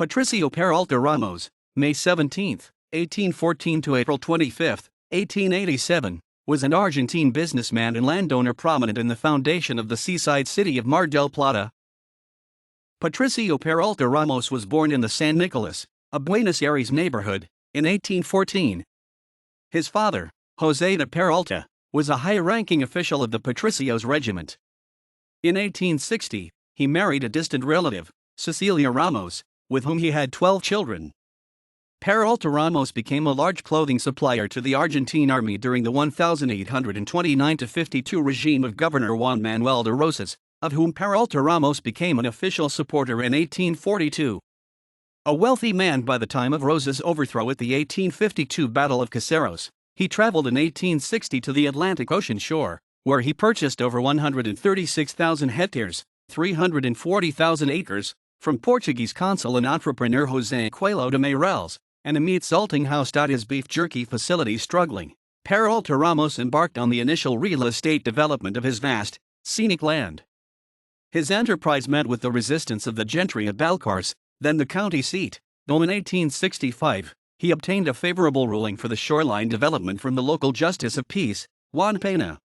Patricio Peralta Ramos, May 17, 1814 to April 25, 1887, was an Argentine businessman and landowner prominent in the foundation of the seaside city of Mar del Plata. Patricio Peralta Ramos was born in the San Nicolas, a Buenos Aires neighborhood, in 1814. His father, José de Peralta, was a high-ranking official of the Patricios regiment. In 1860, he married a distant relative, Cecilia Ramos, with whom he had 12 children. Peralta Ramos became a large clothing supplier to the Argentine army during the 1829-52 regime of Governor Juan Manuel de Rosas, of whom Peralta Ramos became an official supporter in 1842. A wealthy man by the time of Rosas' overthrow at the 1852 Battle of Caseros, he traveled in 1860 to the Atlantic Ocean shore, where he purchased over 136,000 hectares, 340,000 acres, from Portuguese consul and entrepreneur José Coelho de Meireles, and a meat salting house. His beef jerky facility struggling, Peralta Ramos embarked on the initial real estate development of his vast, scenic land. His enterprise met with the resistance of the gentry of Balcarce, then the county seat, though in 1865, he obtained a favorable ruling for the shoreline development from the local justice of peace, Juan Pena.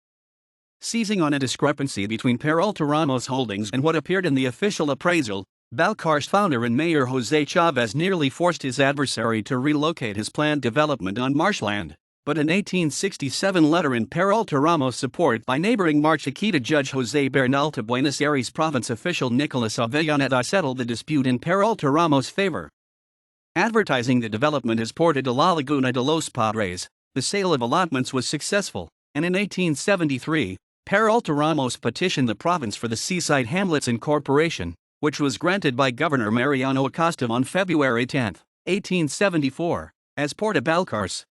Seizing on a discrepancy between Peralta Ramos' holdings and what appeared in the official appraisal, Balcarce founder and mayor José Chávez nearly forced his adversary to relocate his planned development on marshland, but an 1867 letter in Peralta Ramos' support by neighboring Mar Chiquita Judge José Bernal to Buenos Aires province official Nicolas Avellaneda settled the dispute in Peralta Ramos' favor. Advertising the development as Porta de la Laguna de los Padres, the sale of allotments was successful, and in 1873, Peralta Ramos petitioned the province for the Seaside Hamlets Incorporation, which was granted by Governor Mariano Acosta on February 10, 1874, as Porta Balcarce.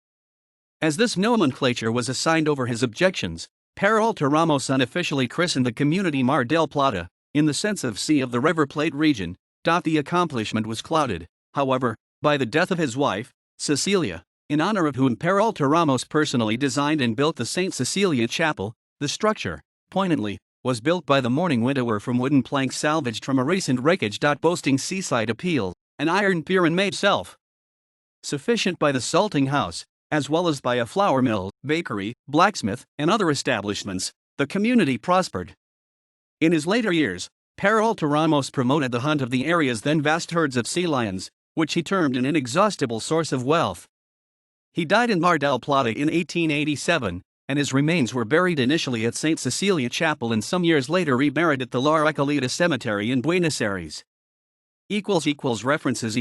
As this nomenclature was assigned over his objections, Peralta Ramos unofficially christened the community Mar del Plata, in the sense of Sea of the River Plate region. The accomplishment was clouded, however, by the death of his wife, Cecilia, in honor of whom Peralta Ramos personally designed and built the St. Cecilia Chapel. The structure, poignantly, was built by the mourning widower from wooden planks salvaged from a recent wreckage. Boasting seaside appeal, an iron pier and made self-sufficient by the salting house, as well as by a flour mill, bakery, blacksmith, and other establishments, the community prospered. In his later years, Peralta Ramos promoted the hunt of the area's then vast herds of sea lions, which he termed an inexhaustible source of wealth. He died in Mar del Plata in 1887, and his remains were buried initially at St. Cecilia Chapel and some years later reburied at the La Recoleta Cemetery in Buenos Aires. References